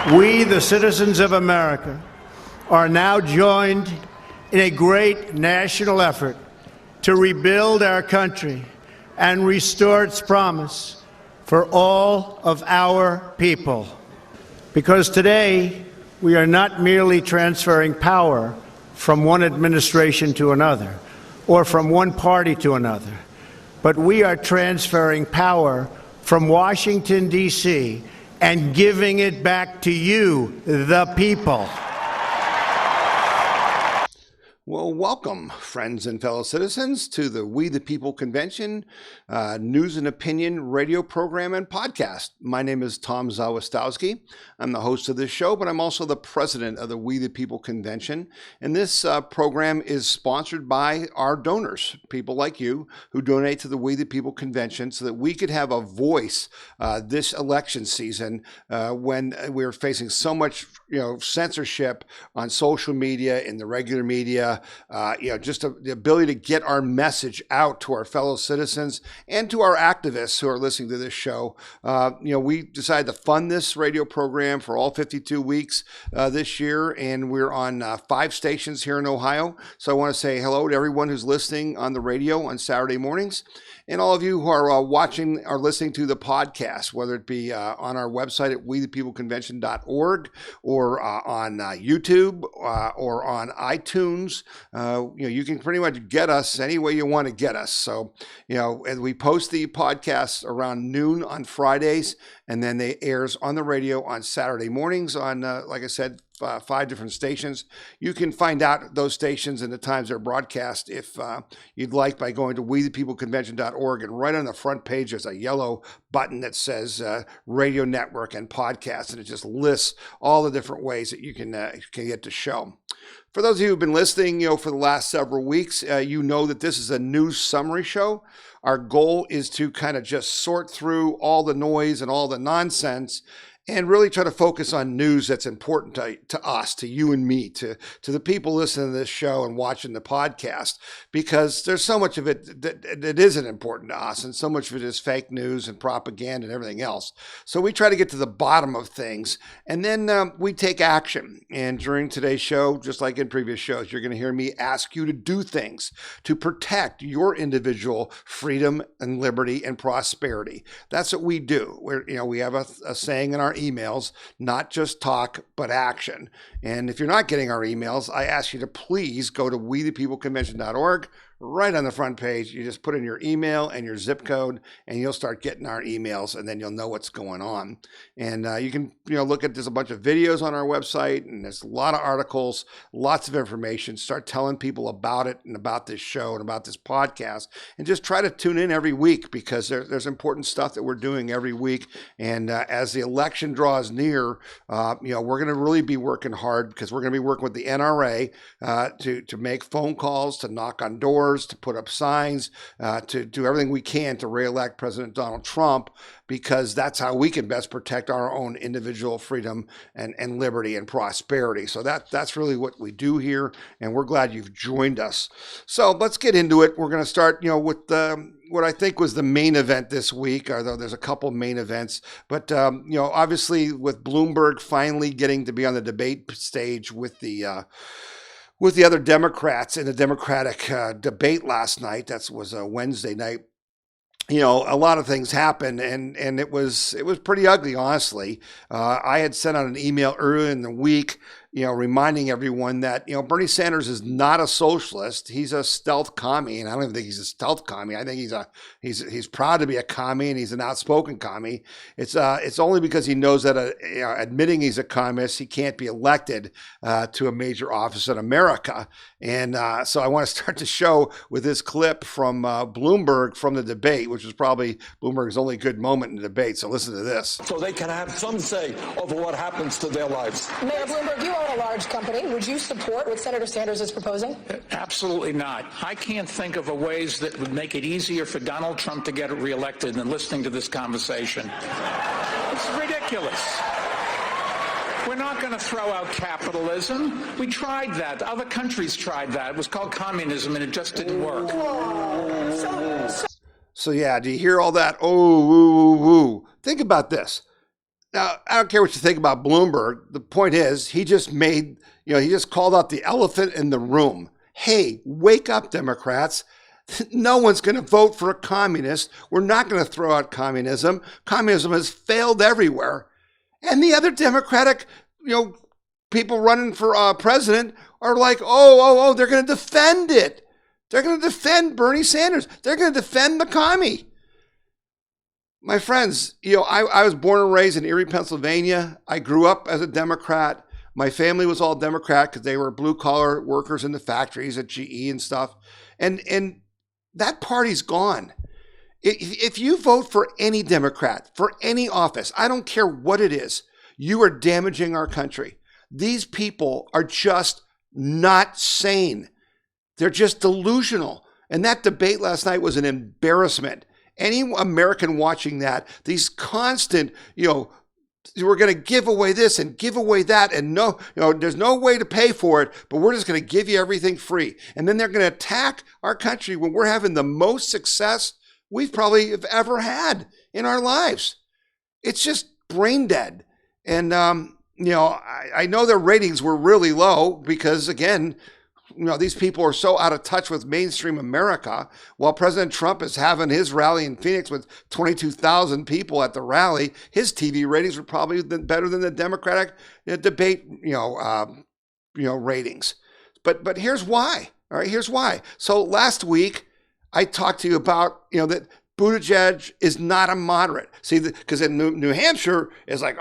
We, the citizens of America, are now joined in a great national effort to rebuild our country and restore its promise for all of our people. Because today, we are not merely transferring power from one administration to another or from one party to another, but we are transferring power from Washington, D.C., and giving it back to you, the people. Well, welcome, friends and fellow citizens, to the We the People Convention news and opinion radio program and podcast. My name is Tom Zawistowski. I'm the host of this show, but I'm also the president of the We the People Convention. And this program is sponsored by our donors, people like you who donate to the We the People Convention so that we could have a voice this election season when we're facing so much censorship on social media, in the regular media. Just the ability to get our message out to our fellow citizens and to our activists who are listening to this show. We decided to fund this radio program for all 52 weeks this year, and we're on 5 stations here in Ohio. So I want to say hello to everyone who's listening on the radio on Saturday mornings, and all of you who are watching or listening to the podcast, whether it be on our website at wethepeopleconvention.org or on YouTube or on iTunes. You can pretty much get us any way you want to get us. So, and we post the podcast around noon on Fridays, and then they airs on the radio on Saturday mornings on, like I said, 5 different stations. You can find out those stations and the times they're broadcast if you'd like by going to wethepeopleconvention.org, and right on the front page there's a yellow button that says radio network and podcast, and it just lists all the different ways that you can get the show. For those of you who've been listening, for the last several weeks, you know that this is a news summary show. Our goal is to kind of just sort through all the noise and all the nonsense and really try to focus on news that's important to us, to you and me, to the people listening to this show and watching the podcast, because there's so much of it that isn't important to us, and so much of it is fake news and propaganda and everything else. So we try to get to the bottom of things, and then we take action. And during today's show, just like in previous shows, you're going to hear me ask you to do things to protect your individual freedom and liberty and prosperity. That's what we do. We have a saying in our emails, not just talk, but action. And if you're not getting our emails, I ask you to please go to wethepeopleconvention.org. Right on the front page, you just put in your email and your zip code, and you'll start getting our emails, and then you'll know what's going on. And you can, look at, there's a bunch of videos on our website, and there's a lot of articles, lots of information. Start telling people about it and about this show and about this podcast, and just try to tune in every week, because there's important stuff that we're doing every week. And as the election draws near, we're going to really be working hard, because we're going to be working with the NRA to make phone calls, to knock on doors, to put up signs, to do everything we can to reelect President Donald Trump, because that's how we can best protect our own individual freedom and liberty and prosperity. So that's really what we do here, and we're glad you've joined us. So let's get into it. We're going to start, with what I think was the main event this week, although there's a couple main events. But, obviously with Bloomberg finally getting to be on the debate stage with the other Democrats in the Democratic debate last night. That was a Wednesday night. A lot of things happened, and it was pretty ugly, honestly. I had sent out an email earlier in the week, reminding everyone that, Bernie Sanders is not a socialist. He's a stealth commie, and I don't even think he's a stealth commie. I think he's proud to be a commie, and he's an outspoken commie. It's only because he knows that admitting he's a communist, he can't be elected to a major office in America. And so I want to start the show with this clip from Bloomberg from the debate, which was probably Bloomberg's only good moment in the debate. So listen to this. So they can have some say over what happens to their lives. Mayor Bloomberg, you own a large company. Would you support what Senator Sanders is proposing? Absolutely not. I can't think of ways that would make it easier for Donald Trump to get reelected than listening to this conversation. It's ridiculous. We're not going to throw out capitalism. We tried that. Other countries tried that. It was called communism, and it just didn't work. So yeah, do you hear all that? Oh, woo, woo, woo. Think about this. Now, I don't care what you think about Bloomberg. The point is, he just called out the elephant in the room. Hey, wake up, Democrats. No one's going to vote for a communist. We're not going to throw out communism. Communism has failed everywhere. And the other Democratic, people running for president are like, they're going to defend it. They're going to defend Bernie Sanders. They're going to defend the commie. My friends, I was born and raised in Erie, Pennsylvania. I grew up as a Democrat. My family was all Democrat because they were blue-collar workers in the factories at GE and stuff. And that party's gone. If you vote for any Democrat, for any office, I don't care what it is, you are damaging our country. These people are just not sane. They're just delusional. And that debate last night was an embarrassment. Any American watching that, these constant, we're going to give away this and give away that, and there's no way to pay for it, but we're just going to give you everything free. And then they're going to attack our country when we're having the most success we've probably have ever had in our lives. It's just brain dead. And, I know their ratings were really low because, again, these people are so out of touch with mainstream America. While President Trump is having his rally in Phoenix with 22,000 people at the rally, his TV ratings were probably better than the Democratic debate, ratings. But here's why. All right, here's why. So last week, I talked to you about, that Buttigieg is not a moderate. See, because in New Hampshire, it's like,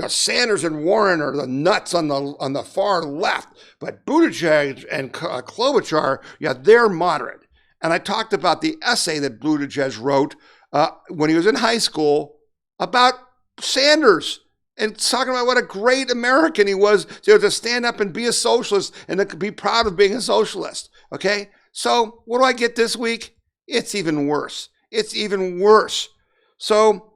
Sanders and Warren are the nuts on the far left, but Buttigieg and Klobuchar, they're moderate. And I talked about the essay that Buttigieg wrote when he was in high school about Sanders and talking about what a great American he was to stand up and be a socialist and to be proud of being a socialist. Okay, so what do I get this week? It's even worse. It's even worse. So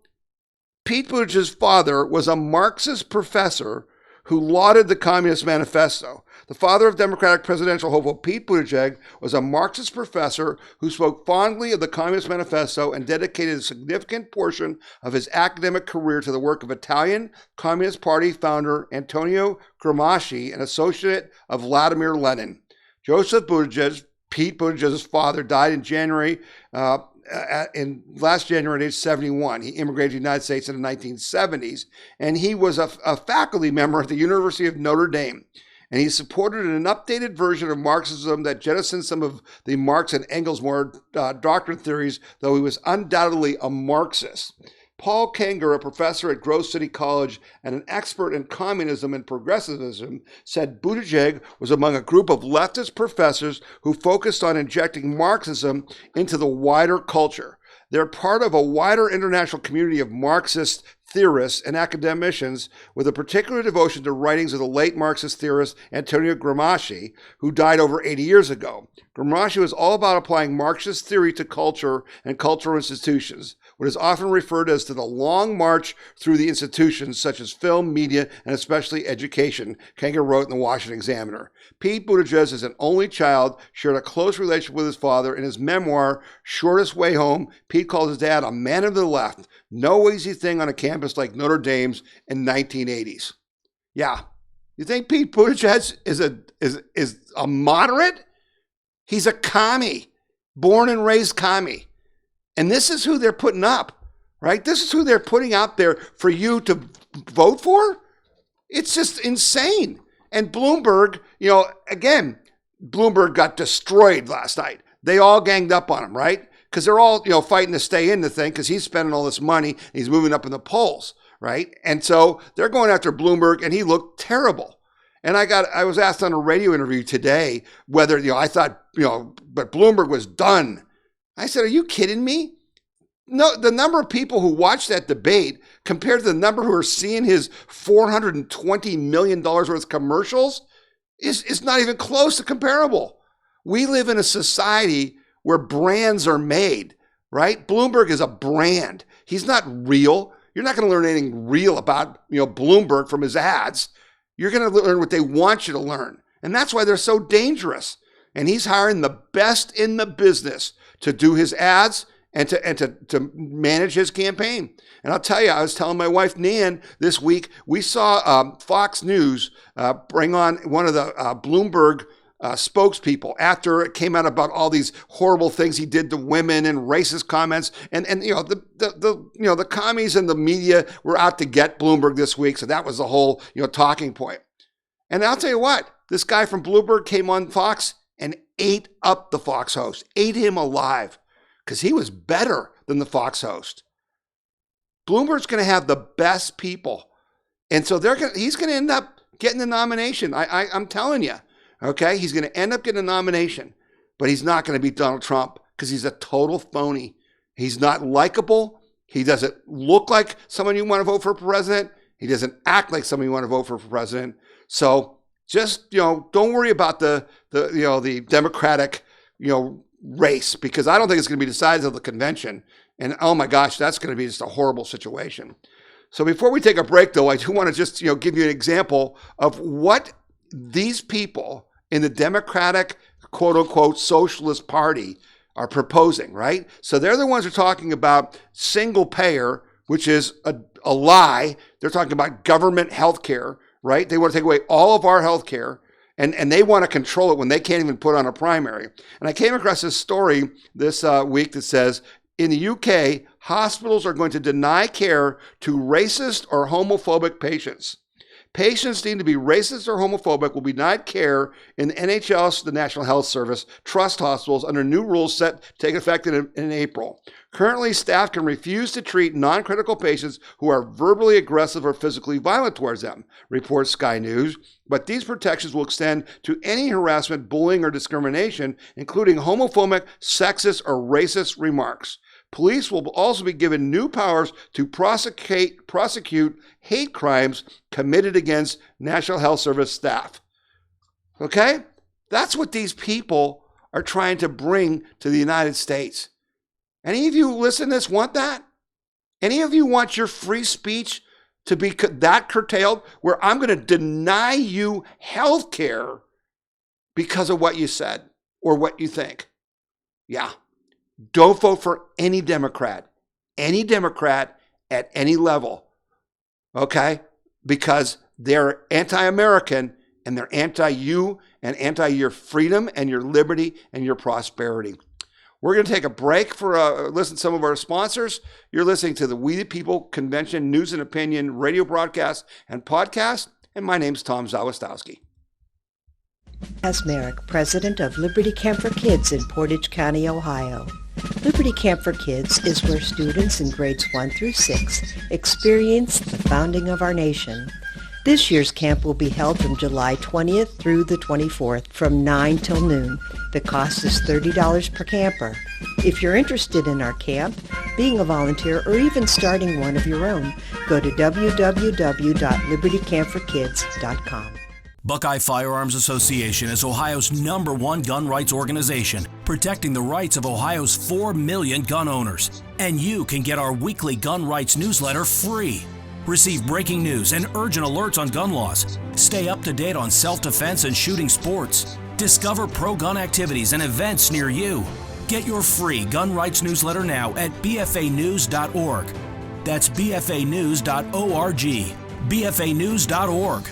Pete Buttigieg's father was a Marxist professor who lauded the Communist Manifesto. The father of Democratic presidential hopeful Pete Buttigieg was a Marxist professor who spoke fondly of the Communist Manifesto and dedicated a significant portion of his academic career to the work of Italian Communist Party founder Antonio Gramsci, an associate of Vladimir Lenin. Joseph Buttigieg, Pete Buttigieg's father, died in last January at age 71. He immigrated to the United States in the 1970s, and he was a faculty member at the University of Notre Dame. And he supported an updated version of Marxism that jettisoned some of the Marx and Engels more doctrine theories, though he was undoubtedly a Marxist. Paul Kanger, a professor at Grove City College and an expert in communism and progressivism, said Buttigieg was among a group of leftist professors who focused on injecting Marxism into the wider culture. They're part of a wider international community of Marxist theorists and academicians with a particular devotion to writings of the late Marxist theorist Antonio Gramsci, who died over 80 years ago. Gramsci was all about applying Marxist theory to culture and cultural institutions, what is often referred as to the long march through the institutions such as film, media, and especially education, Kanger wrote in the Washington Examiner. Pete Buttigieg is an only child, shared a close relationship with his father. In his memoir, Shortest Way Home, Pete calls his dad a man of the left. No easy thing on a campus like Notre Dame's in 1980s. Yeah. You think Pete Buttigieg is a moderate? He's a commie, born and raised commie. And this is who they're putting up, right? This is who they're putting out there for you to vote for? It's just insane. And Bloomberg, again, Bloomberg got destroyed last night. They all ganged up on him, right? Because they're all, fighting to stay in the thing because he's spending all this money. He's moving up in the polls, right? And so they're going after Bloomberg, and he looked terrible. And I was asked on a radio interview today whether, I thought, but Bloomberg was done. I said, are you kidding me? No, the number of people who watched that debate compared to the number who are seeing his $420 million worth of commercials is not even close to comparable. We live in a society where brands are made, right? Bloomberg is a brand. He's not real. You're not going to learn anything real about, Bloomberg from his ads. You're going to learn what they want you to learn. And that's why they're so dangerous. And he's hiring the best in the business to do his ads and to manage his campaign. And I'll tell you, I was telling my wife, Nan, this week, we saw Fox News bring on one of the Bloomberg spokespeople after it came out about all these horrible things he did to women and racist comments, and the commies and the media were out to get Bloomberg this week, so that was the whole talking point. And I'll tell you what, this guy from Bloomberg came on Fox and ate up the Fox host, ate him alive, because he was better than the Fox host. Bloomberg's going to have the best people, and so he's going to end up getting the nomination. I'm telling you. Okay, he's going to end up getting a nomination, but he's not going to beat Donald Trump because he's a total phony. He's not likable. He doesn't look like someone you want to vote for president. He doesn't act like someone you want to vote for president. So just don't worry about the Democratic race, because I don't think it's going to be decided at the convention. And oh my gosh, that's going to be just a horrible situation. So before we take a break, though, I do want to just give you an example of what these people in the Democratic, quote unquote, Socialist Party are proposing, right? So they're the ones who are talking about single payer, which is a lie. They're talking about government health care, right? They want to take away all of our health care, and they want to control it when they can't even put on a primary. And I came across this story this week that says, in the UK, hospitals are going to deny care to racist or homophobic patients. Patients deemed to be racist or homophobic will be denied care in the NHS, the National Health Service, trust hospitals under new rules set to take effect in April. Currently, staff can refuse to treat non-critical patients who are verbally aggressive or physically violent towards them, reports Sky News. But these protections will extend to any harassment, bullying, or discrimination, including homophobic, sexist, or racist remarks. Police will also be given new powers to prosecute hate crimes committed against National Health Service staff. Okay? That's what these people are trying to bring to the United States. Any of you listen to this want that? Any of you want your free speech to be that curtailed, where I'm going to deny you health care because of what you said or what you think? Yeah. Don't vote for any Democrat at any level, okay? Because they're anti-American and they're anti-you and anti-your freedom and your liberty and your prosperity. We're going to take a break for listen to some of our sponsors. You're listening to the We the People Convention News and Opinion radio broadcast and podcast, and my name's Tom Zawistowski. As Merrick, president of Liberty Camp for Kids in Portage County, Ohio. Liberty Camp for Kids is where students in grades 1 through 6 experience the founding of our nation. This year's camp will be held from July 20th through the 24th from 9 till noon. The cost is $30 per camper. If you're interested in our camp, being a volunteer, or even starting one of your own, go to www.libertycampforkids.com. Buckeye Firearms Association is Ohio's #1 gun rights organization, protecting the rights of Ohio's 4 million gun owners. And you can get our weekly gun rights newsletter free. Receive breaking news and urgent alerts on gun laws. Stay up to date on self-defense and shooting sports. Discover pro-gun activities and events near you. Get your free gun rights newsletter now at bfanews.org. That's bfanews.org. bfanews.org.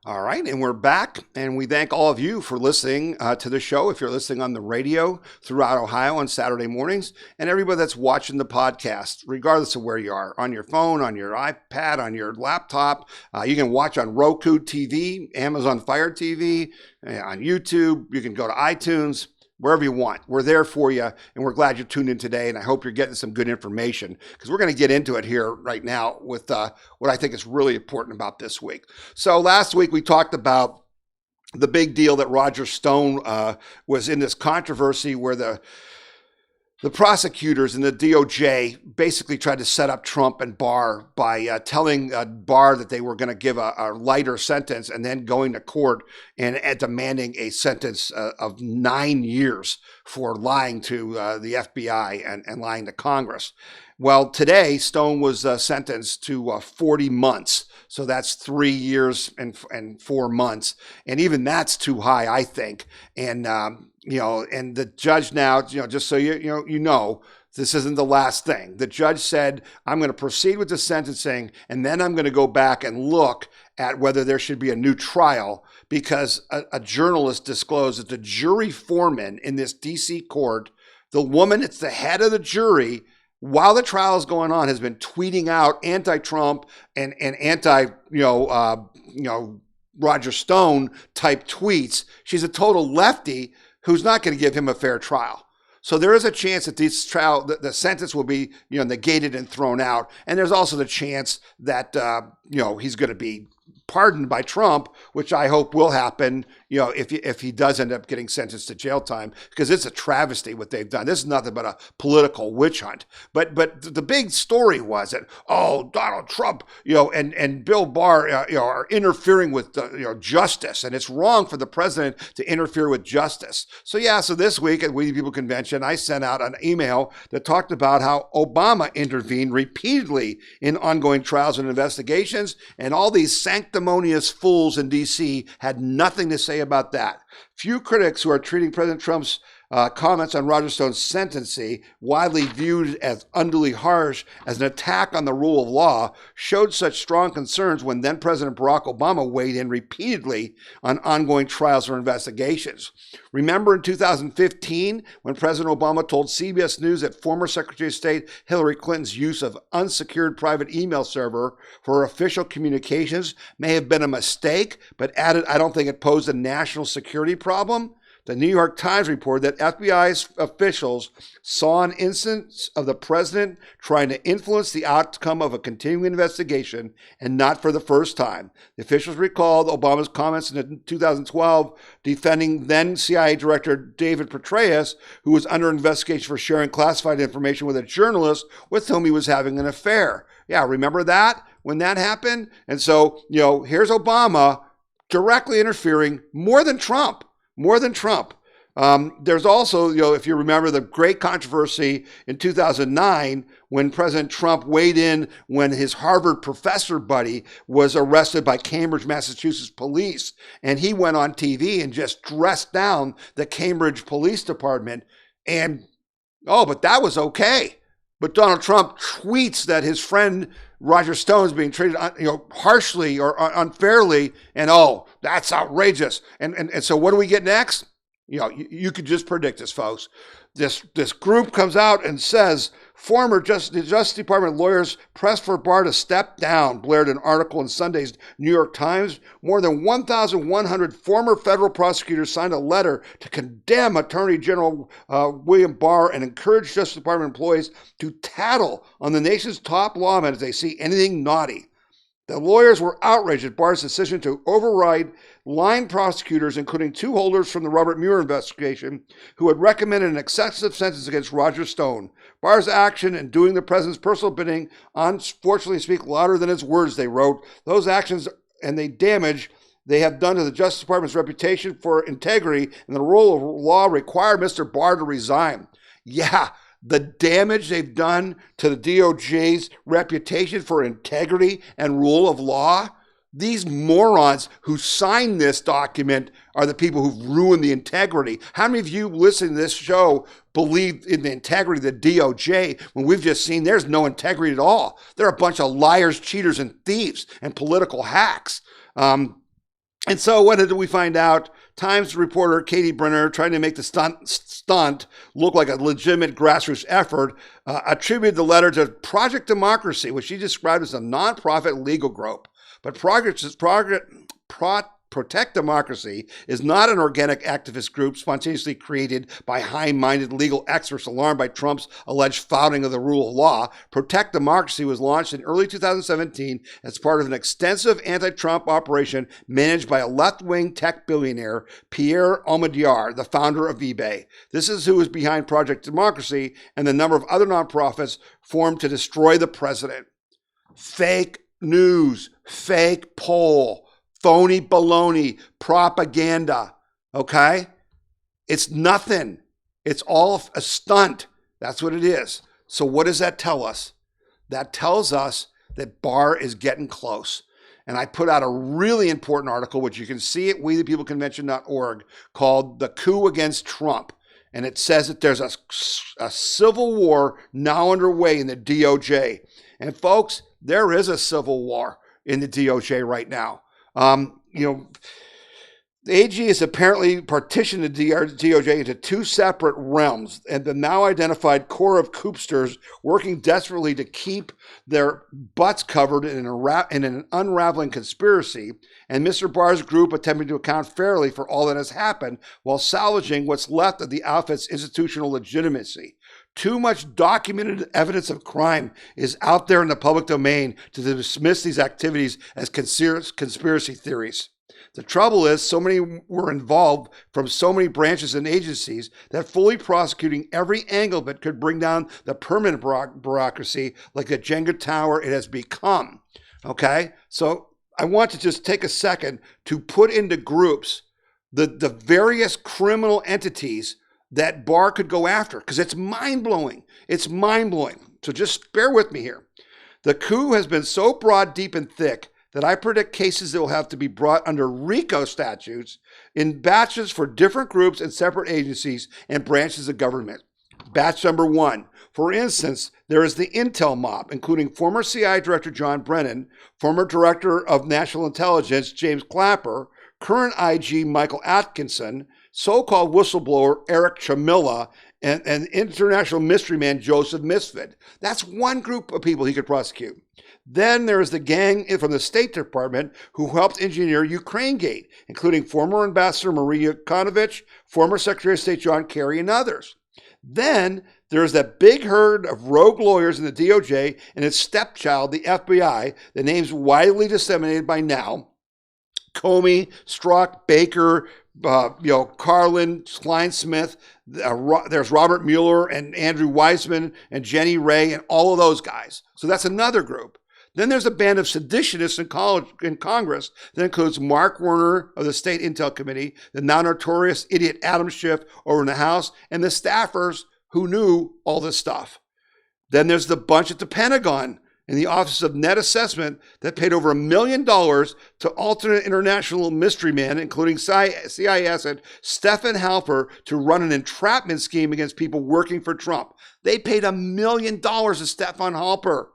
All right, and we're back, and we thank all of you for listening to the show. If you're listening on the radio throughout Ohio on Saturday mornings, and everybody that's watching the podcast, regardless of where you are, on your phone, on your iPad, on your laptop, you can watch on Roku TV, Amazon Fire TV, on YouTube. You can go to iTunes. Wherever you want. We're there for you, and we're glad you tuned in today, and I hope you're getting some good information, because we're going to get into it here right now with what I think is really important about this week. So last week we talked about the big deal that Roger Stone was in this controversy where the prosecutors and the DOJ basically tried to set up Trump and Barr by telling Barr that they were going to give a lighter sentence, and then going to court and demanding a sentence of 9 years for lying to the FBI and lying to Congress. Well, today, Stone was sentenced to 40 months. So that's 3 years and 4 months. And even that's too high, I think. And, and the judge now, just so you know, This isn't the last thing. The judge said, I'm going to proceed with the sentencing, and then I'm going to go back and look at whether there should be a new trial, because a journalist disclosed that the jury foreman in this DC court, the woman that's the head of the jury, while the trial is going on, has been tweeting out anti-Trump and anti, Roger Stone type tweets. She's a total lefty who's not going to give him a fair trial. So there is a chance that this trial, the sentence will be, negated and thrown out. And there's also the chance that, he's going to be pardoned by Trump, which I hope will happen, if he does end up getting sentenced to jail time, because it's a travesty what they've done. This is nothing but a political witch hunt. But the big story was that, Donald Trump, and Bill Barr, are interfering with justice, and it's wrong for the president to interfere with justice. So this week at We the People Convention, I sent out an email that talked about how Obama intervened repeatedly in ongoing trials and investigations, and all these sanctimonious fools in D.C. had nothing to say about that. Few critics who are treating President Trump's comments on Roger Stone's sentencing, widely viewed as unduly harsh, as an attack on the rule of law, showed such strong concerns when then President Barack Obama weighed in repeatedly on ongoing trials or investigations. Remember in 2015 when President Obama told CBS News that former Secretary of State Hillary Clinton's use of unsecured private email server for her official communications may have been a mistake, but added, I don't think it posed a national security problem? The New York Times reported that FBI officials saw an instance of the president trying to influence the outcome of a continuing investigation, and not for the first time. The officials recalled Obama's comments in 2012 defending then CIA Director David Petraeus, who was under investigation for sharing classified information with a journalist with whom he was having an affair. Yeah, remember that when that happened? And so, here's Obama directly interfering more than Trump. There's also, if you remember the great controversy in 2009 when President Trump weighed in when his Harvard professor buddy was arrested by Cambridge, Massachusetts police. And he went on TV and just dressed down the Cambridge Police Department. And, but that was okay. But Donald Trump tweets that his friend Roger Stone is being treated, harshly or unfairly, and that's outrageous. And so what do we get next? You could just predict this, folks. This group comes out and says former Justice Department lawyers pressed for Barr to step down, blared an article in Sunday's New York Times. More than 1,100 former federal prosecutors signed a letter to condemn Attorney General William Barr and encourage Justice Department employees to tattle on the nation's top lawmen as they see anything naughty. The lawyers were outraged at Barr's decision to override line prosecutors, including two holders from the Robert Mueller investigation, who had recommended an excessive sentence against Roger Stone. Barr's action and doing the president's personal bidding unfortunately speak louder than his words, they wrote. Those actions and the damage they have done to the Justice Department's reputation for integrity and the rule of law require Mr. Barr to resign. Yeah. The damage they've done to the DOJ's reputation for integrity and rule of law, these morons who signed this document are the people who've ruined the integrity. How many of you listening to this show believe in the integrity of the DOJ when we've just seen there's no integrity at all? They're a bunch of liars, cheaters, and thieves and political hacks. And so what did we find out? Times reporter Katie Brenner, trying to make the stunt look like a legitimate grassroots effort, attributed the letter to Project Democracy, which she described as a nonprofit legal group. But Protect Democracy is not an organic activist group spontaneously created by high-minded legal experts alarmed by Trump's alleged flouting of the rule of law. Protect Democracy was launched in early 2017 as part of an extensive anti-Trump operation managed by a left-wing tech billionaire, Pierre Omidyar, the founder of eBay. This is who is behind Project Democracy and the number of other nonprofits formed to destroy the president. Fake news, fake poll, phony baloney, propaganda, okay? It's nothing. It's all a stunt. That's what it is. So what does that tell us? That tells us that Barr is getting close. And I put out a really important article, which you can see at wethepeopleconvention.org, called The Coup Against Trump. and it says that there's a civil war now underway in the DOJ. And folks, there is a civil war in the DOJ right now. The AG has apparently partitioned the DOJ into two separate realms, and the now identified core of coopsters working desperately to keep their butts covered in an unraveling conspiracy, and Mr. Barr's group attempting to account fairly for all that has happened while salvaging what's left of the outfit's institutional legitimacy. Too much documented evidence of crime is out there in the public domain to dismiss these activities as conspiracy theories. The trouble is, so many were involved from so many branches and agencies that fully prosecuting every angle of it could bring down the permanent bureaucracy like the Jenga tower it has become. Okay? So I want to just take a second to put into groups the various criminal entities that Barr could go after, because it's mind-blowing. It's mind-blowing. So just bear with me here. The coup has been so broad, deep, and thick that I predict cases that will have to be brought under RICO statutes in batches for different groups and separate agencies and branches of government. Batch number 1. For instance, there is the Intel mob, including former CIA Director John Brennan, former Director of National Intelligence James Clapper, current IG Michael Atkinson, so-called whistleblower Eric Chamilla, and international mystery man Joseph Misfit. That's one group of people he could prosecute. Then there is the gang from the State Department who helped engineer Ukrainegate, including former Ambassador Maria Yovanovitch, former Secretary of State John Kerry, and others. Then there's that big herd of rogue lawyers in the DOJ and its stepchild, the FBI, the names widely disseminated by now: Commie, Strzok, Baker, Carlin, Kleinsmith, there's Robert Mueller and Andrew Weissman and Jenny Ray and all of those guys. So that's another group. Then there's a band of seditionists in Congress that includes Mark Warner of the State Intel Committee, the now notorious idiot Adam Schiff over in the House, and the staffers who knew all this stuff. Then there's the bunch at the Pentagon in the Office of Net Assessment that paid over $1 million to alternate international mystery man, including CIA asset Stefan Halper, to run an entrapment scheme against people working for Trump. They paid $1 million to Stefan Halper.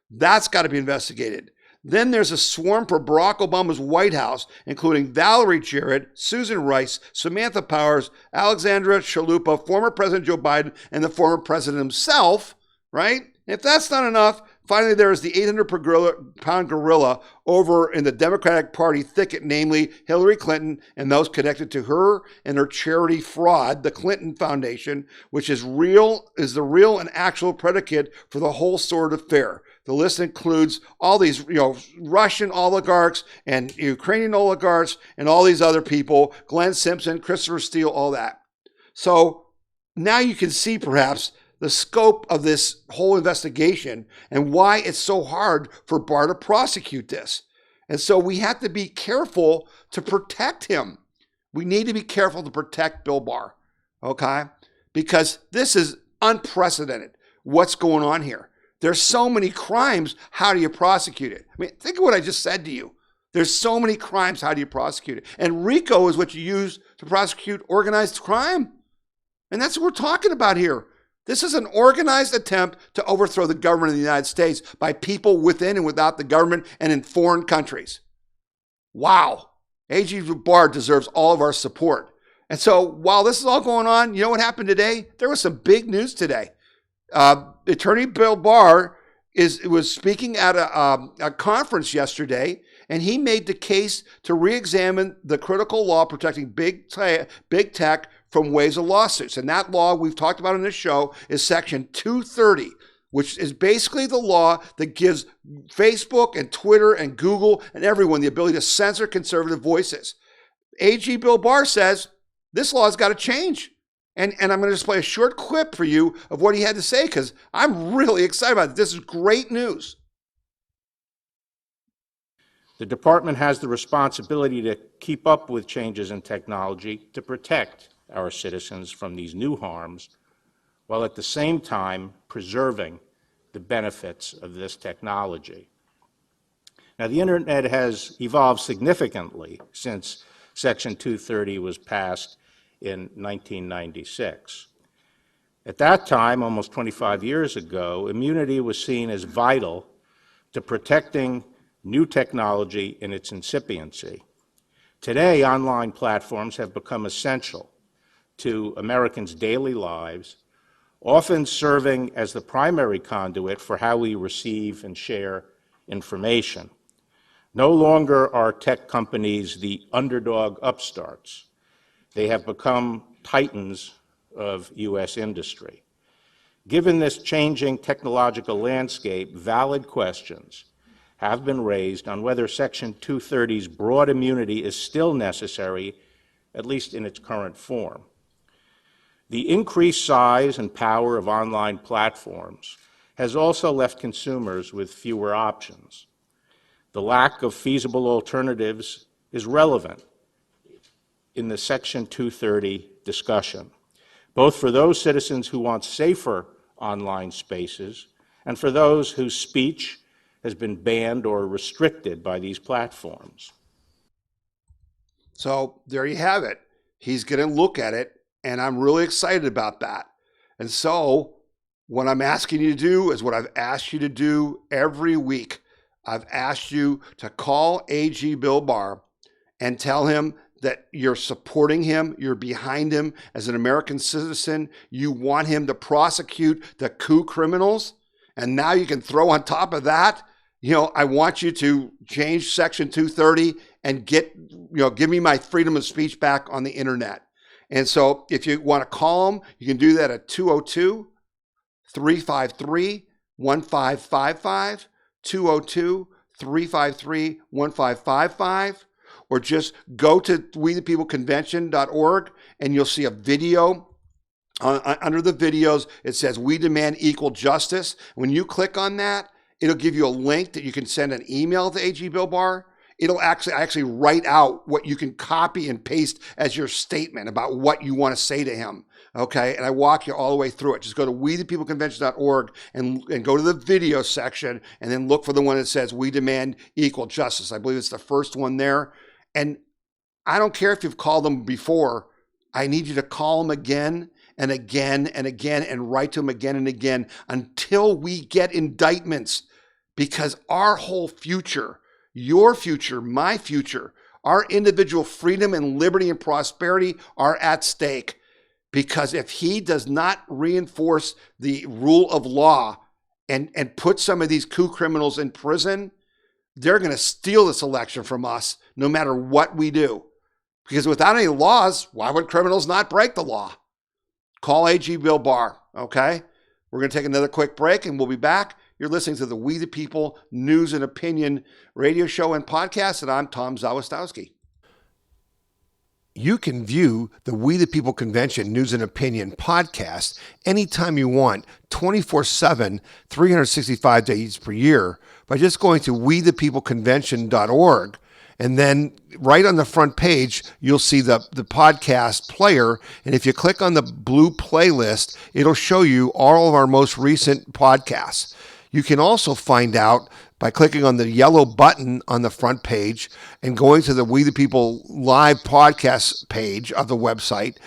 That's got to be investigated. Then there's a swarm for Barack Obama's White House, including Valerie Jarrett, Susan Rice, Samantha Powers, Alexandra Chalupa, former President Joe Biden, and the former president himself, right? If that's not enough, finally there is the 800-pound gorilla over in the Democratic Party thicket, namely Hillary Clinton and those connected to her and her charity fraud, the Clinton Foundation, which is the real and actual predicate for the whole sort of affair. The list includes all these, Russian oligarchs and Ukrainian oligarchs and all these other people, Glenn Simpson, Christopher Steele, all that. So now you can see perhaps the scope of this whole investigation and why it's so hard for Barr to prosecute this. And so we have to be careful to protect him. We need to be careful to protect Bill Barr, okay? Because this is unprecedented, what's going on here. There's so many crimes, how do you prosecute it? I mean, think of what I just said to you. There's so many crimes, how do you prosecute it? And RICO is what you use to prosecute organized crime. And that's what we're talking about here. This is an organized attempt to overthrow the government of the United States by people within and without the government and in foreign countries. Wow. AG Barr deserves all of our support. And so while this is all going on, you know what happened today? There was some big news today. Attorney Bill Barr was speaking at a conference yesterday, and he made the case to re-examine the critical law protecting big tech from waves of lawsuits. And that law we've talked about on this show is Section 230, which is basically the law that gives Facebook and Twitter and Google and everyone the ability to censor conservative voices. AG Bill Barr says this law's got to change. And I'm going to just play a short clip for you of what he had to say, because I'm really excited about it. This is great news. The department has the responsibility to keep up with changes in technology to protect our citizens from these new harms, while at the same time preserving the benefits of this technology. Now, the internet has evolved significantly since Section 230 was passed in 1996. At that time, almost 25 years ago, immunity was seen as vital to protecting new technology in its incipiency. Today, online platforms have become essential to Americans' daily lives, often serving as the primary conduit for how we receive and share information. No longer are tech companies the underdog upstarts. They have become titans of U.S. industry. Given this changing technological landscape, valid questions have been raised on whether Section 230's broad immunity is still necessary, at least in its current form. The increased size and power of online platforms has also left consumers with fewer options. The lack of feasible alternatives is relevant in the Section 230 discussion, both for those citizens who want safer online spaces and for those whose speech has been banned or restricted by these platforms. So there you have it. He's going to look at it, and I'm really excited about that. And so what I'm asking you to do is what I've asked you to do every week. I've asked you to call AG Bill Barr and tell him that you're supporting him, you're behind him as an American citizen, you want him to prosecute the coup criminals, and now you can throw on top of that, I want you to change Section 230 and give me my freedom of speech back on the internet. And so if you want to call him, you can do that at 202-353-1555, 202-353-1555, or just go to wethepeopleconvention.org and you'll see a video. Under the videos, it says, "We demand equal justice." When you click on that, it'll give you a link that you can send an email to AG Bill Barr. It'll actually write out what you can copy and paste as your statement about what you want to say to him. Okay, and I walk you all the way through it. Just go to wethepeopleconvention.org and go to the video section and then look for the one that says, "We demand equal justice." I believe it's the first one there. And I don't care if you've called them before. I need you to call them again and again and again and write to them again and again until we get indictments, because our whole future, your future, my future, our individual freedom and liberty and prosperity are at stake. Because if he does not reinforce the rule of law and put some of these coup criminals in prison, they're going to steal this election from us no matter what we do. Because without any laws, why would criminals not break the law? Call AG Bill Barr, okay? We're going to take another quick break and we'll be back. You're listening to the We the People News and Opinion radio show and podcast, and I'm Tom Zawistowski. You can view the We the People Convention News and Opinion podcast anytime you want, 24/7, 365 days per year, by just going to wethepeopleconvention.org. And then right on the front page, you'll see the podcast player. And if you click on the blue playlist, it'll show you all of our most recent podcasts. You can also find out by clicking on the yellow button on the front page and going to the We the People live podcast page of the website,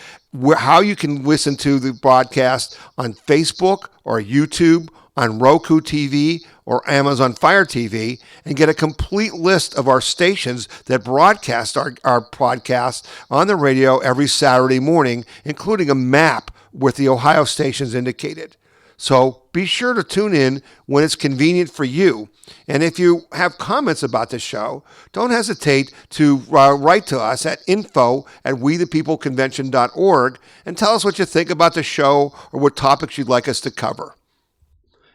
how you can listen to the broadcast on Facebook or YouTube, on Roku TV or Amazon Fire TV, and get a complete list of our stations that broadcast our podcasts on the radio every Saturday morning, including a map with the Ohio stations indicated. So be sure to tune in when it's convenient for you. And if you have comments about the show, don't hesitate to write to us at info@wethepeopleconvention.org and tell us what you think about the show or what topics you'd like us to cover.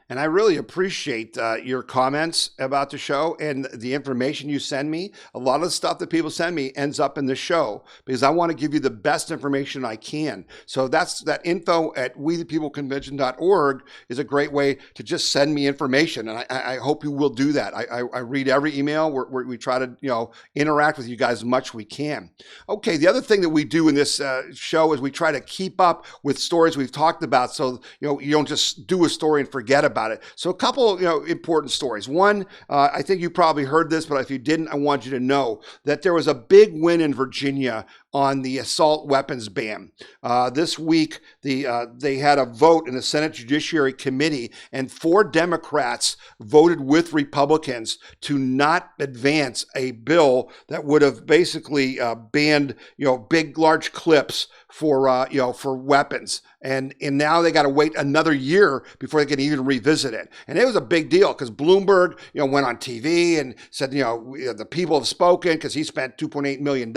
And I really appreciate your comments about the show and the information you send me. A lot of the stuff that people send me ends up in the show because I want to give you the best information I can. So that's that info@wethepeopleconvention.org is a great way to just send me information. And I hope you will do that. I read every email. We try to interact with you guys as much as we can. Okay, the other thing that we do in this show is we try to keep up with stories we've talked about, so you don't just do a story and forget about it. So a couple important stories. One, I think you probably heard this, but if you didn't, I want you to know that there was a big win in Virginia on the assault weapons ban. This week, they had a vote in the Senate Judiciary Committee, and 4 Democrats voted with Republicans to not advance a bill that would have basically banned, big, large clips for weapons. And now they got to wait another year before they can even revisit it. And it was a big deal because Bloomberg, went on TV and said, the people have spoken, because he spent $2.8 million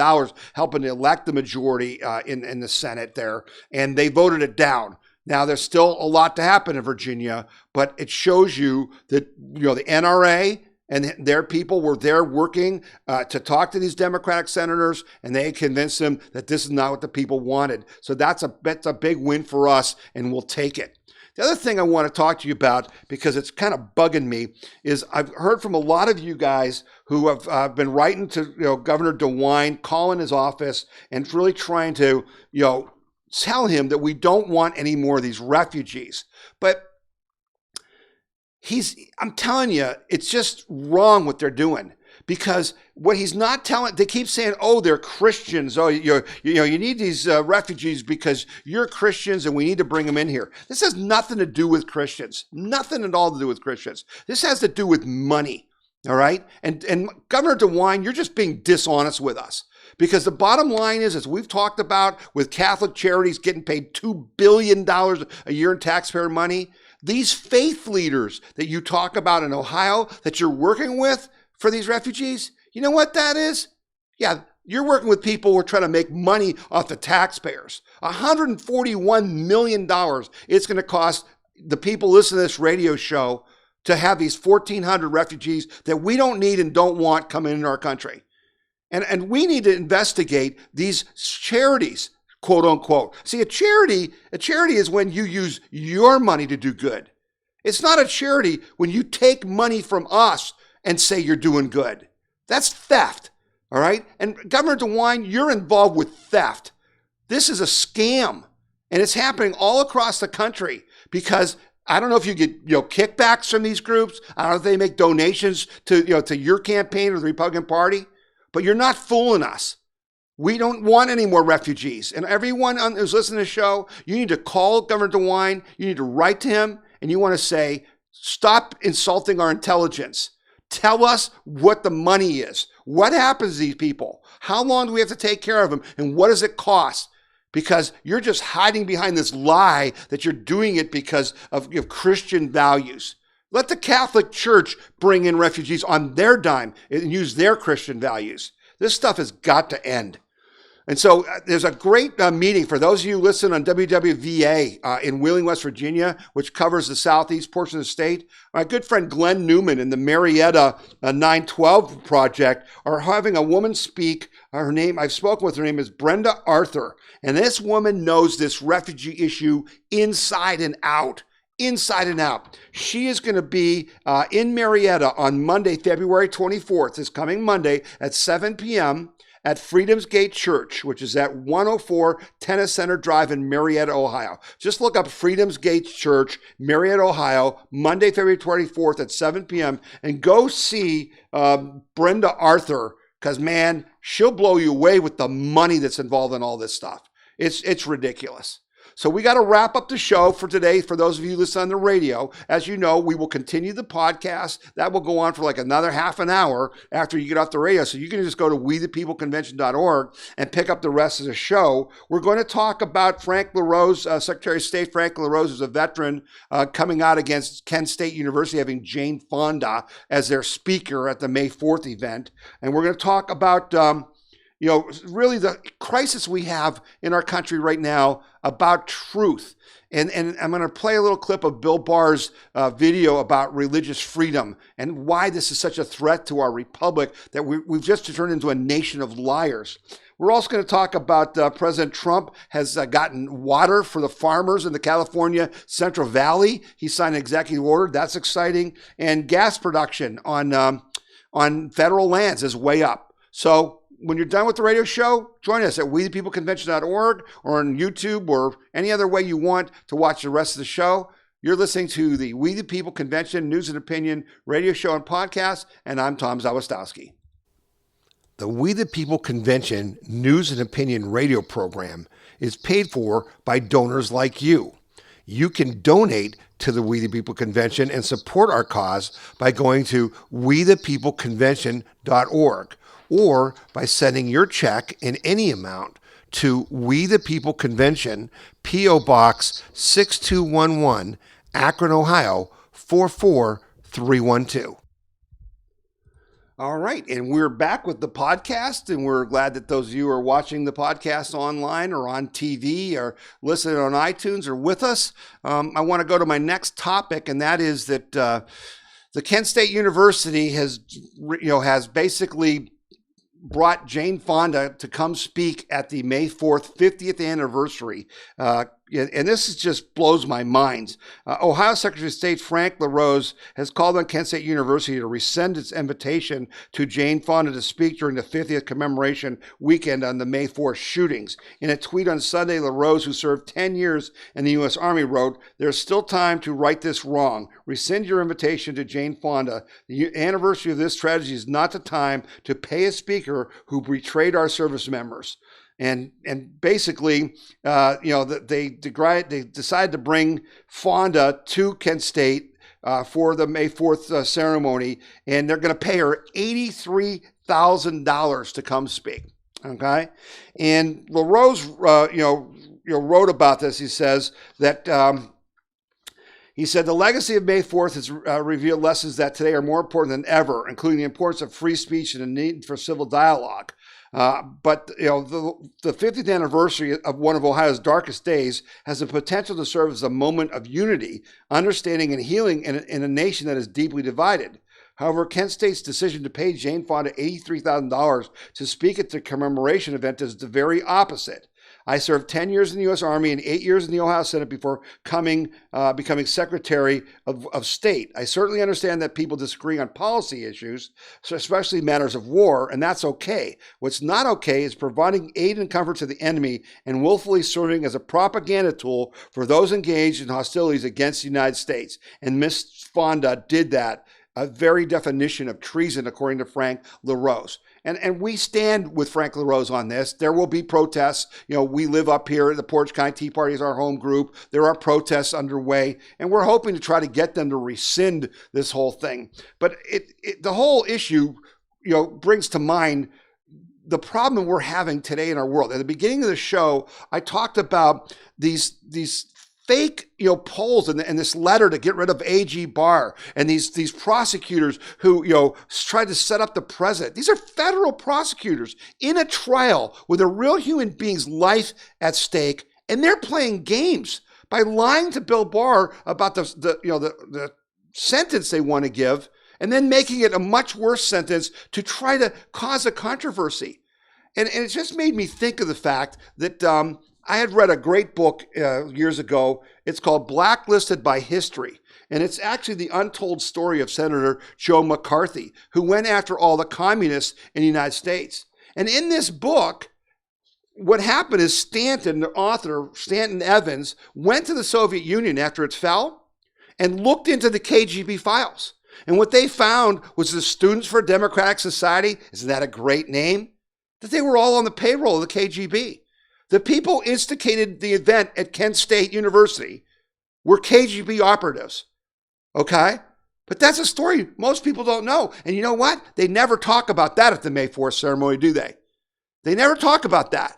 helping to elect the majority in the Senate there. And they voted it down. Now, there's still a lot to happen in Virginia, but it shows you that, the NRA and their people were there working to talk to these Democratic senators, and they convinced them that this is not what the people wanted. So that's a big win for us, and we'll take it. The other thing I want to talk to you about, because it's kind of bugging me, is I've heard from a lot of you guys who have been writing to Governor DeWine, calling his office, and really trying to tell him that we don't want any more of these refugees. But I'm telling you, it's just wrong what they're doing, because what he's not telling, they keep saying, oh, they're Christians. Oh, you need these refugees because you're Christians and we need to bring them in here. This has nothing to do with Christians, nothing at all to do with Christians. This has to do with money. All right. And Governor DeWine, you're just being dishonest with us, because the bottom line is, as we've talked about with Catholic Charities getting paid $2 billion a year in taxpayer money, these faith leaders that you talk about in Ohio that you're working with for these refugees, you know what that is? Yeah, you're working with people who are trying to make money off the taxpayers. $141 million it's going to cost the people listening to this radio show to have these 1,400 refugees that we don't need and don't want coming into our country. And we need to investigate these charities, quote unquote. See, a charity is when you use your money to do good. It's not a charity when you take money from us and say you're doing good. That's theft, all right? And Governor DeWine, you're involved with theft. This is a scam, and it's happening all across the country, because I don't know if you get kickbacks from these groups. I don't know if they make donations to your campaign or the Republican Party, but you're not fooling us. We don't want any more refugees. And everyone who's listening to the show, you need to call Governor DeWine, you need to write to him, and you want to say, stop insulting our intelligence. Tell us what the money is. What happens to these people? How long do we have to take care of them? And what does it cost? Because you're just hiding behind this lie that you're doing it because of Christian values. Let the Catholic Church bring in refugees on their dime and use their Christian values. This stuff has got to end. And so there's a great meeting for those of you who listen on WWVA in Wheeling, West Virginia, which covers the southeast portion of the state. My good friend Glenn Newman and the Marietta 912 Project are having a woman speak. I've spoken with her name is Brenda Arthur. And this woman knows this refugee issue inside and out. Inside and out. She is going to be in Marietta on Monday, February 24th, this coming Monday at 7 p.m. at Freedom's Gate Church, which is at 104 Tennis Center Drive in Marietta, Ohio. Just look up Freedom's Gate Church, Marietta, Ohio, Monday, February 24th at 7 p.m. and go see Brenda Arthur, because, man, she'll blow you away with the money that's involved in all this stuff. It's ridiculous. So we got to wrap up the show for today. For those of you listening on the radio, as you know, we will continue the podcast. That will go on for like another half an hour after you get off the radio. So you can just go to wethepeopleconvention.org and pick up the rest of the show. We're going to talk about Frank LaRose, Secretary of State Frank LaRose, who's a veteran, coming out against Kent State University, having Jane Fonda as their speaker at the May 4th event. And we're going to talk about really the crisis we have in our country right now about truth. And I'm going to play a little clip of Bill Barr's video about religious freedom and why this is such a threat to our republic, that we've just turned into a nation of liars. We're also going to talk about President Trump has gotten water for the farmers in the California Central Valley. He signed an executive order. That's exciting. And gas production on federal lands is way up. So when you're done with the radio show, join us at wethepeopleconvention.org or on YouTube or any other way you want to watch the rest of the show. You're listening to the We the People Convention News and Opinion radio show and podcast, and I'm Tom Zawistowski. The We the People Convention News and Opinion radio program is paid for by donors like you. You can donate to the We the People Convention and support our cause by going to wethepeopleconvention.org or by sending your check in any amount to We the People Convention, P.O. Box 6211, Akron, Ohio 44312. All right, and we're back with the podcast, and we're glad that those of you who are watching the podcast online or on TV or listening on iTunes are with us. I want to go to my next topic, and that is that the Kent State University has basically brought Jane Fonda to come speak at the May 4th 50th anniversary. And this just blows my mind. Ohio Secretary of State Frank LaRose has called on Kent State University to rescind its invitation to Jane Fonda to speak during the 50th commemoration weekend on the May 4th shootings. In a tweet on Sunday, LaRose, who served 10 years in the U.S. Army, wrote, "There's still time to right this wrong. Rescind your invitation to Jane Fonda. The anniversary of this tragedy is not the time to pay a speaker who betrayed our service members." And basically, they decided to bring Fonda to Kent State for the May 4th ceremony, and they're going to pay her $83,000 to come speak. Okay, and LaRose, wrote about this. He says that. He said, the legacy of May 4th has revealed lessons that today are more important than ever, including the importance of free speech and the need for civil dialogue. But the 50th anniversary of one of Ohio's darkest days has the potential to serve as a moment of unity, understanding, and healing in a nation that is deeply divided. However, Kent State's decision to pay Jane Fonda $83,000 to speak at the commemoration event is the very opposite. I served 10 years in the U.S. Army and 8 years in the Ohio Senate before becoming Secretary of State. I certainly understand that people disagree on policy issues, especially matters of war, and that's okay. What's not okay is providing aid and comfort to the enemy and willfully serving as a propaganda tool for those engaged in hostilities against the United States. And Ms. Fonda did that, a very definition of treason, according to Frank LaRose. And we stand with Frank LaRose on this. There will be protests. We live up here. The Portage County Tea Party is our home group. There are protests underway, and we're hoping to try to get them to rescind this whole thing. But the whole issue, brings to mind the problem we're having today in our world. At the beginning of the show, I talked about these fake, polls and this letter to get rid of AG Barr and these prosecutors who, tried to set up the president. These are federal prosecutors in a trial with a real human being's life at stake, and they're playing games by lying to Bill Barr about the sentence they want to give, and then making it a much worse sentence to try to cause a controversy. And it just made me think of the fact that I had read a great book years ago. It's called Blacklisted by History. And it's actually the untold story of Senator Joe McCarthy, who went after all the communists in the United States. And in this book, what happened is Stanton, the author, Stanton Evans, went to the Soviet Union after it fell and looked into the KGB files. And what they found was the Students for Democratic Society, isn't that a great name? That they were all on the payroll of the KGB. The people instigated the event at Kent State University were KGB operatives, okay? But that's a story most people don't know. And you know what? They never talk about that at the May 4th ceremony, do they? They never talk about that.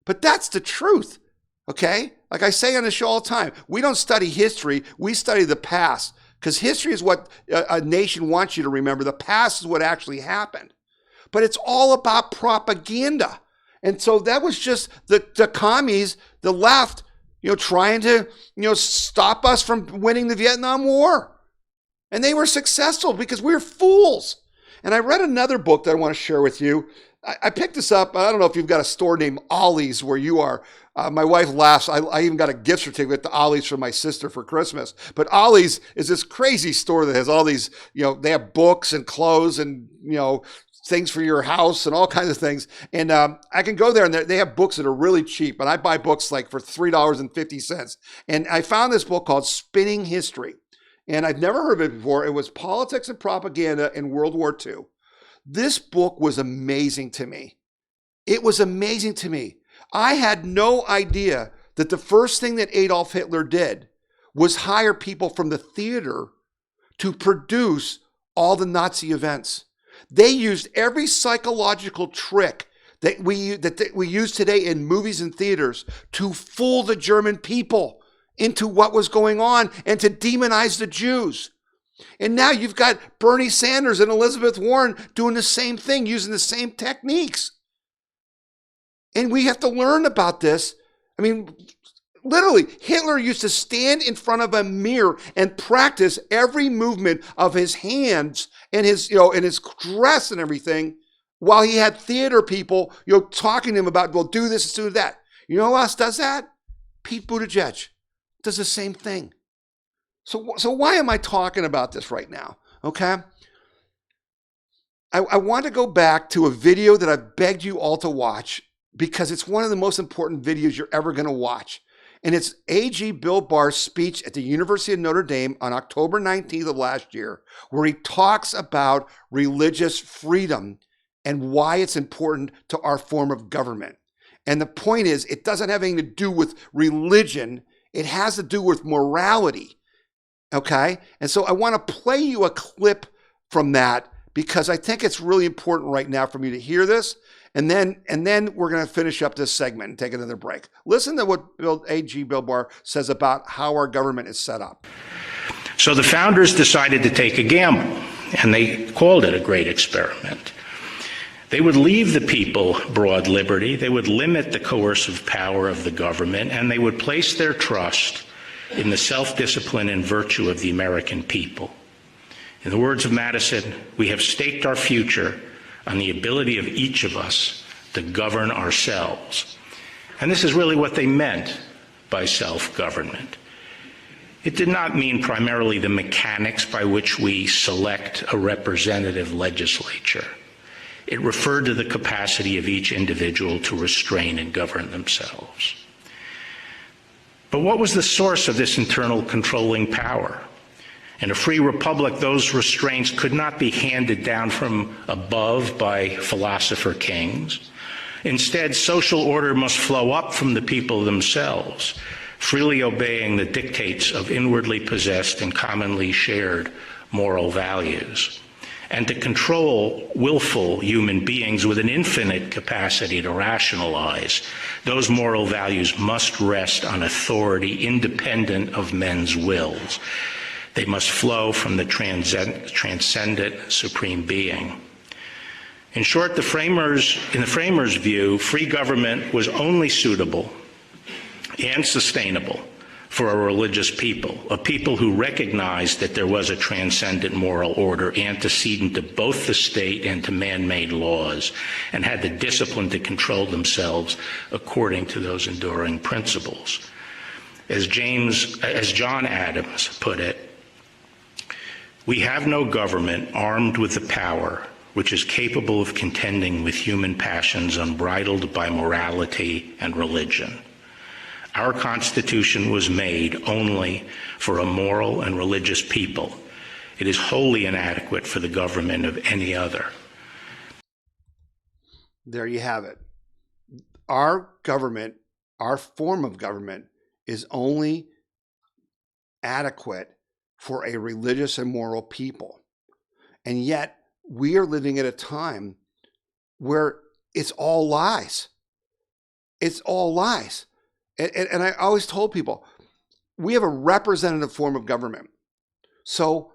But that's the truth, okay? Like I say on the show all the time, we don't study history, we study the past. Because history is what a nation wants you to remember. The past is what actually happened. But it's all about propaganda. And so that was just the commies, the left, trying to, stop us from winning the Vietnam War. And they were successful because we're fools. And I read another book that I want to share with you. I picked this up. I don't know if you've got a store named Ollie's where you are. My wife laughs. I even got a gift certificate to Ollie's for my sister for Christmas. But Ollie's is this crazy store that has all these, they have books and clothes and, things for your house and all kinds of things. And I can go there and they have books that are really cheap. And I buy books like for $3.50. And I found this book called Spinning History. And I've never heard of it before. It was Politics and Propaganda in World War II. This book was amazing to me. It was amazing to me. I had no idea that the first thing that Adolf Hitler did was hire people from the theater to produce all the Nazi events. They used every psychological trick that we use today in movies and theaters to fool the German people into what was going on and to demonize the Jews. And now you've got Bernie Sanders and Elizabeth Warren doing the same thing, using the same techniques. And we have to learn about this. I mean, literally, Hitler used to stand in front of a mirror and practice every movement of his hands and his, and his dress and everything, while he had theater people, talking to him about, well, do this, do that. You know who else does that? Pete Buttigieg does the same thing. So why am I talking about this right now? Okay. I want to go back to a video that I've begged you all to watch because it's one of the most important videos you're ever going to watch. And it's AG Bill Barr's speech at the University of Notre Dame on October 19th of last year, where he talks about religious freedom and why it's important to our form of government. And the point is, it doesn't have anything to do with religion. It has to do with morality. Okay? And so I want to play you a clip from that because I think it's really important right now for me to hear this. And then we're going to finish up this segment and take another break. Listen to what AG Bill Barr says about how our government is set up. So the founders decided to take a gamble, and they called it a great experiment. They would leave the people broad liberty, they would limit the coercive power of the government, and they would place their trust in the self-discipline and virtue of the American people. In the words of Madison, we have staked our future on the ability of each of us to govern ourselves. And this is really what they meant by self-government. It did not mean primarily the mechanics by which we select a representative legislature. It referred to the capacity of each individual to restrain and govern themselves. But what was the source of this internal controlling power? In a free republic, those restraints could not be handed down from above by philosopher kings. Instead, social order must flow up from the people themselves, freely obeying the dictates of inwardly possessed and commonly shared moral values. And to control willful human beings with an infinite capacity to rationalize, those moral values must rest on authority independent of men's wills. They must flow from the transcendent supreme being. In short, in the framers' view, free government was only suitable and sustainable for a religious people, a people who recognized that there was a transcendent moral order antecedent to both the state and to man-made laws, and had the discipline to control themselves according to those enduring principles. As John Adams put it, we have no government armed with the power which is capable of contending with human passions unbridled by morality and religion. Our Constitution was made only for a moral and religious people. It is wholly inadequate for the government of any other. There you have it. Our government, our form of government, is only adequate for a religious and moral people. And yet, we are living at a time where it's all lies. It's all lies. And I always told people, we have a representative form of government. So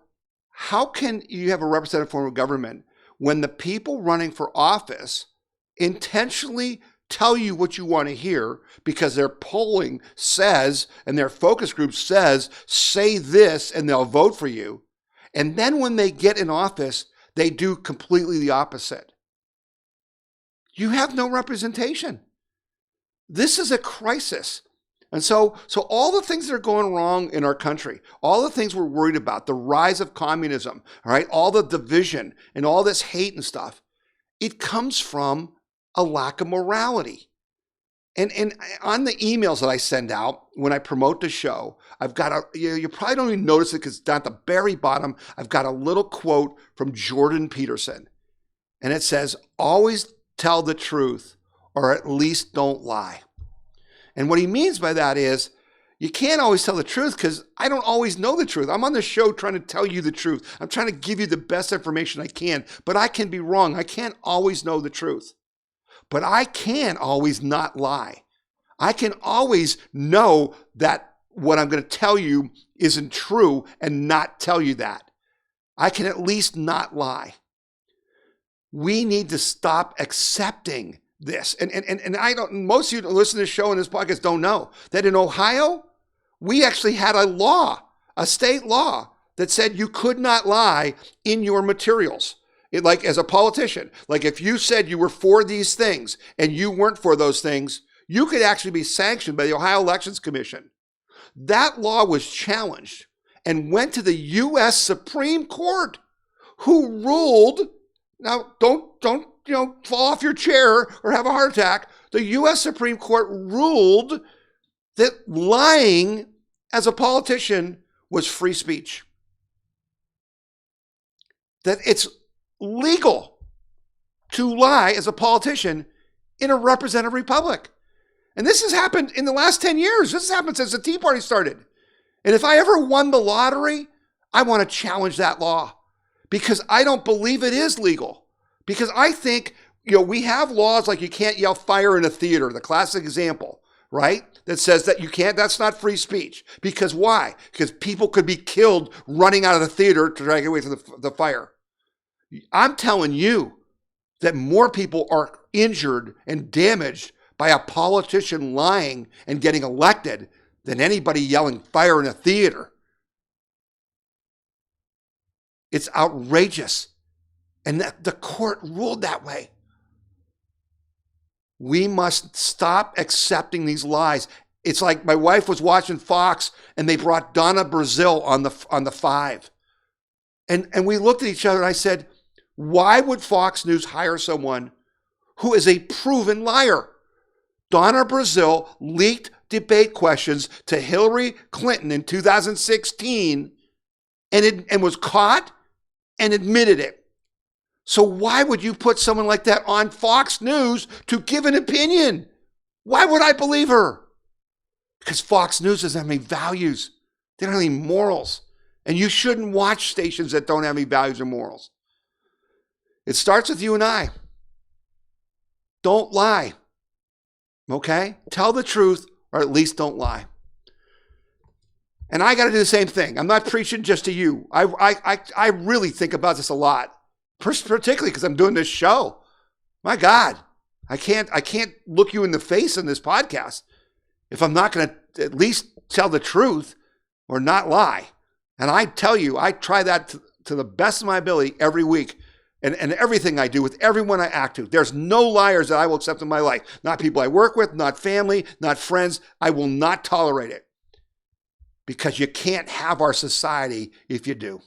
how can you have a representative form of government when the people running for office intentionally tell you what you want to hear because their polling says and their focus group says, say this and they'll vote for you. And then when they get in office, they do completely the opposite. You have no representation. This is a crisis. And so all the things that are going wrong in our country, all the things we're worried about, the rise of communism, all right, all the division and all this hate and stuff, it comes from a lack of morality. And on the emails that I send out when I promote the show, I've got you probably don't even notice it because it's down at the very bottom, I've got a little quote from Jordan Peterson. And it says, always tell the truth, or at least don't lie. And what he means by that is, you can't always tell the truth because I don't always know the truth. I'm on the show trying to tell you the truth. I'm trying to give you the best information I can, but I can be wrong. I can't always know the truth. But I can always not lie. I can always know that what I'm going to tell you isn't true and not tell you that. I can at least not lie. We need to stop accepting this. And I don't, most of you that listen to this show and this podcast don't know that in Ohio, we actually had a law, a state law that said you could not lie in your materials. Like as a politician, like if you said you were for these things and you weren't for those things, you could actually be sanctioned by the Ohio Elections Commission. That law was challenged and went to the U.S. Supreme Court, who ruled, now don't fall off your chair or have a heart attack. The U.S. Supreme Court ruled that lying as a politician was free speech. That it's legal to lie as a politician in a representative republic. And this has happened in the last 10 years. This has happened since the Tea Party started. And if I ever won the lottery, I want to challenge that law because I don't believe it is legal. Because I think, we have laws like you can't yell fire in a theater, the classic example, right? That says that you can't, that's not free speech. Because why? Because people could be killed running out of the theater to try to get away from the fire. I'm telling you that more people are injured and damaged by a politician lying and getting elected than anybody yelling fire in a theater. It's outrageous. And the court ruled that way. We must stop accepting these lies. It's like my wife was watching Fox and they brought Donna Brazile on the 5. And we looked at each other and I said, why would Fox News hire someone who is a proven liar? Donna Brazile leaked debate questions to Hillary Clinton in 2016 and was caught and admitted it. So why would you put someone like that on Fox News to give an opinion? Why would I believe her? Because Fox News doesn't have any values. They don't have any morals. And you shouldn't watch stations that don't have any values or morals. It starts with you and I. Don't lie. Okay? Tell the truth, or at least don't lie. And I got to do the same thing. I'm not preaching just to you. I really think about this a lot, particularly because I'm doing this show. My God, I can't look you in the face in this podcast if I'm not going to at least tell the truth or not lie. And I tell you, I try that to the best of my ability every week. And everything I do with everyone I act to. There's no liars that I will accept in my life. Not people I work with, not family, not friends. I will not tolerate it. Because you can't have our society if you do.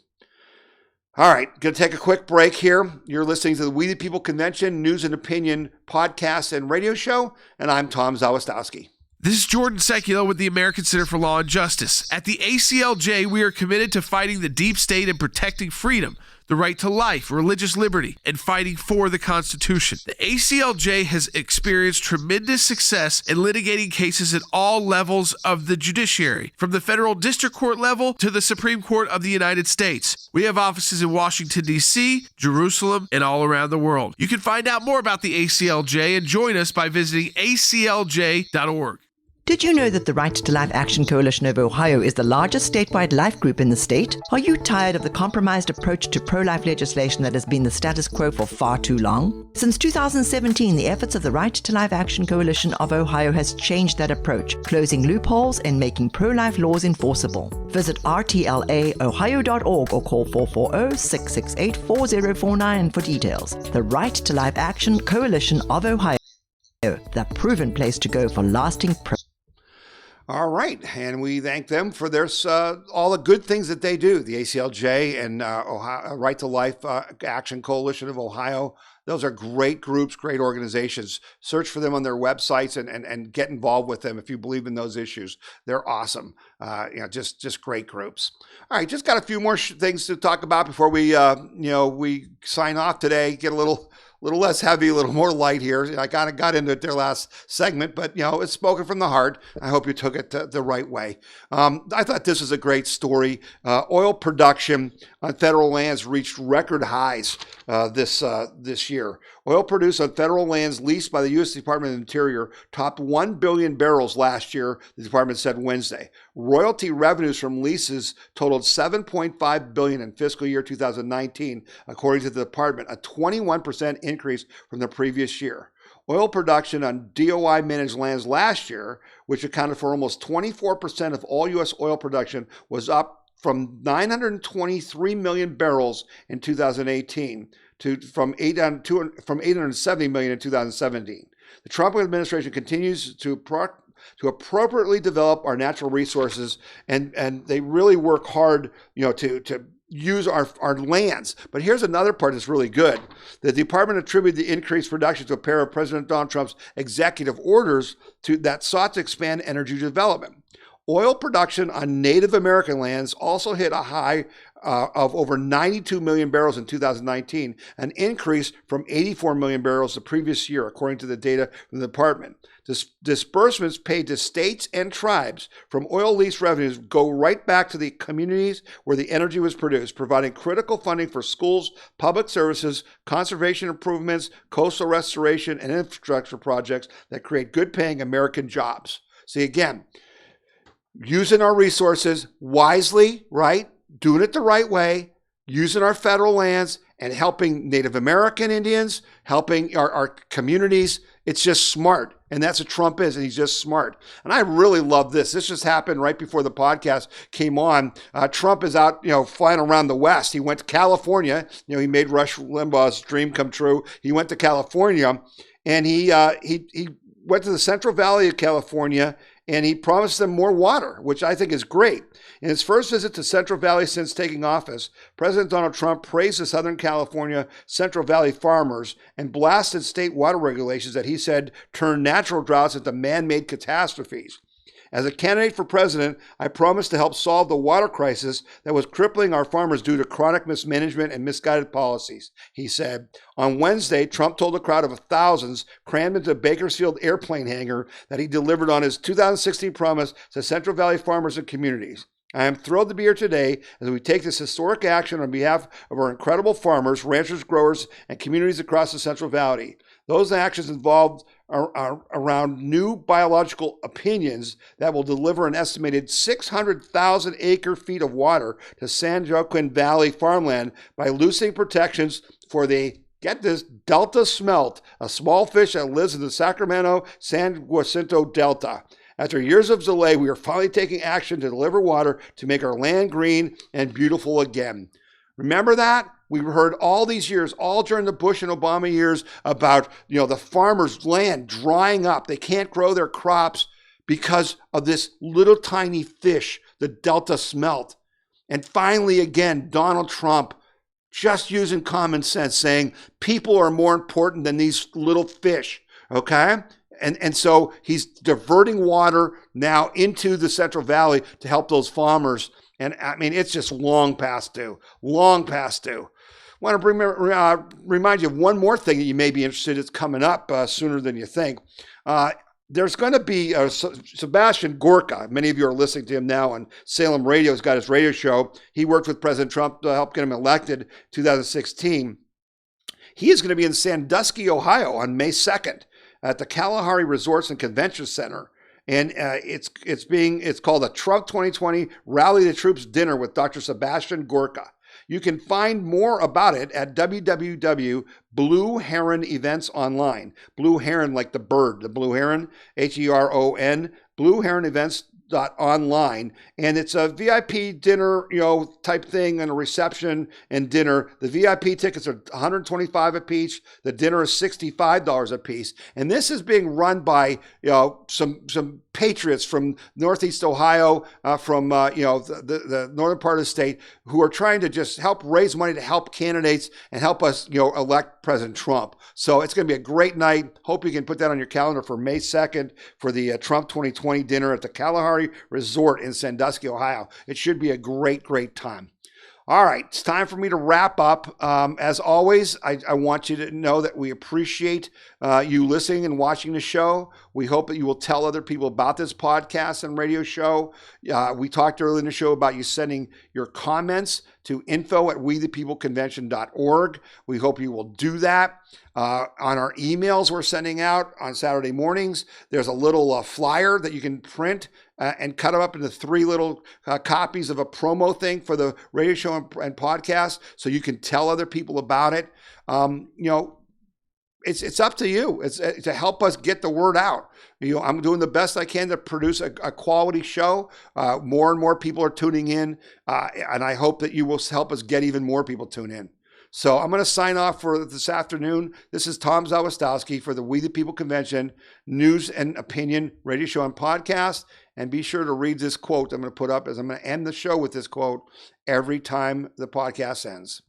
All right, going to take a quick break here. You're listening to the We the People Convention News and Opinion podcast and radio show. And I'm Tom Zawistowski. This is Jordan Seculo with the American Center for Law and Justice. At the ACLJ, we are committed to fighting the deep state and protecting freedom, the right to life, religious liberty, and fighting for the Constitution. The ACLJ has experienced tremendous success in litigating cases at all levels of the judiciary, from the federal district court level to the Supreme Court of the United States. We have offices in Washington, D.C., Jerusalem, and all around the world. You can find out more about the ACLJ and join us by visiting aclj.org. Did you know that the Right to Life Action Coalition of Ohio is the largest statewide life group in the state? Are you tired of the compromised approach to pro-life legislation that has been the status quo for far too long? Since 2017, the efforts of the Right to Life Action Coalition of Ohio has changed that approach, closing loopholes and making pro-life laws enforceable. Visit rtlaohio.org or call 440-668-4049 for details. The Right to Life Action Coalition of Ohio, the proven place to go for lasting pro. All right, and we thank them for their all the good things that they do. The ACLJ and Ohio, Right to Life Action Coalition of Ohio. Those are great groups, great organizations. Search for them on their websites and get involved with them if you believe in those issues. They're awesome. Just great groups. All right, just got a few more things to talk about before we we sign off today. Get a little little less heavy, a little more light here. I kind of got into it their last segment, but it's spoken from the heart. I hope you took it the right way. I thought this was a great story. Oil production on federal lands reached record highs this year. Oil produced on federal lands leased by the U.S. Department of the Interior topped 1 billion barrels last year, the department said Wednesday. Royalty revenues from leases totaled $7.5 billion in fiscal year 2019, according to the department, a 21% increase from the previous year. Oil production on DOI-managed lands last year, which accounted for almost 24% of all U.S. oil production, was up from 923 million barrels in 2018 from 870 million in 2017. The Trump administration continues to appropriately develop our natural resources, and they really work hard, to use our lands. But here's another part that's really good. The department attributed the increased production to a pair of President Donald Trump's executive orders that sought to expand energy development. Oil production on Native American lands also hit a high of over 92 million barrels in 2019, an increase from 84 million barrels the previous year, according to the data from the department. Disbursements paid to states and tribes from oil lease revenues go right back to the communities where the energy was produced, providing critical funding for schools, public services, conservation improvements, coastal restoration, and infrastructure projects that create good-paying American jobs. See, again, using our resources wisely, right? Doing it the right way, using our federal lands and helping Native American Indians, helping our communities. It's just smart. And that's what Trump is, and he's just smart. And I really love this. This just happened right before the podcast came on. Trump is out, flying around the West. He went to California. He made Rush Limbaugh's dream come true. He went to California, and he went to the Central Valley of California, and he promised them more water, which I think is great. In his first visit to Central Valley since taking office, President Donald Trump praised the Southern California Central Valley farmers and blasted state water regulations that he said turn natural droughts into man-made catastrophes. As a candidate for president, I promised to help solve the water crisis that was crippling our farmers due to chronic mismanagement and misguided policies, he said. On Wednesday, Trump told a crowd of thousands crammed into a Bakersfield airplane hangar that he delivered on his 2016 promise to Central Valley farmers and communities. I am thrilled to be here today as we take this historic action on behalf of our incredible farmers, ranchers, growers, and communities across the Central Valley. Those actions involved are around new biological opinions that will deliver an estimated 600,000 acre-feet of water to San Joaquin Valley farmland by loosening protections for the, get this, Delta smelt, a small fish that lives in the Sacramento-San Jacinto Delta. After years of delay, we are finally taking action to deliver water to make our land green and beautiful again. Remember that? We heard all these years, all during the Bush and Obama years, about the farmers' land drying up. They can't grow their crops because of this little tiny fish, the Delta smelt. And finally, again, Donald Trump just using common sense, saying people are more important than these little fish, okay? And so he's diverting water now into the Central Valley to help those farmers. And I mean, it's just long past due, long past due. I want to remind you of one more thing that you may be interested in. It's coming up sooner than you think. There's going to be Sebastian Gorka. Many of you are listening to him now on Salem Radio. He's got his radio show. He worked with President Trump to help get him elected in 2016. He is going to be in Sandusky, Ohio on May 2nd at the Kalahari Resorts and Convention Center. And it's called a Trump 2020 Rally the Troops Dinner with Dr. Sebastian Gorka. You can find more about it at www.Blue Heron Events Online. Blue Heron, like the bird, the Blue Heron, Heron, Blue Heron Events.online. And it's a VIP dinner, type thing, and a reception and dinner. The VIP tickets are $125 a piece. The dinner is $65 a piece. And this is being run by, some patriots from Northeast Ohio, from the northern part of the state, who are trying to just help raise money to help candidates and help us, elect President Trump. So it's going to be a great night. Hope you can put that on your calendar for May 2nd for the Trump 2020 dinner at the Kalahari Resort in Sandusky, Ohio. It should be a great, great time. All right, it's time for me to wrap up. As always, I want you to know that we appreciate you listening and watching the show. We hope that you will tell other people about this podcast and radio show. We talked earlier in the show about you sending your comments to info@wethepeopleconvention.org. We hope you will do that. On our emails we're sending out on Saturday mornings, there's a little flyer that you can print and cut them up into 3 little copies of a promo thing for the radio show and podcast, so you can tell other people about it. It's up to you. It's to help us get the word out. I'm doing the best I can to produce a quality show. More and more people are tuning in, and I hope that you will help us get even more people tune in. So I'm going to sign off for this afternoon. This is Tom Zawistowski for the We the People Convention News and Opinion Radio Show and Podcast. And be sure to read this quote I'm going to put up, as I'm going to end the show with this quote every time the podcast ends.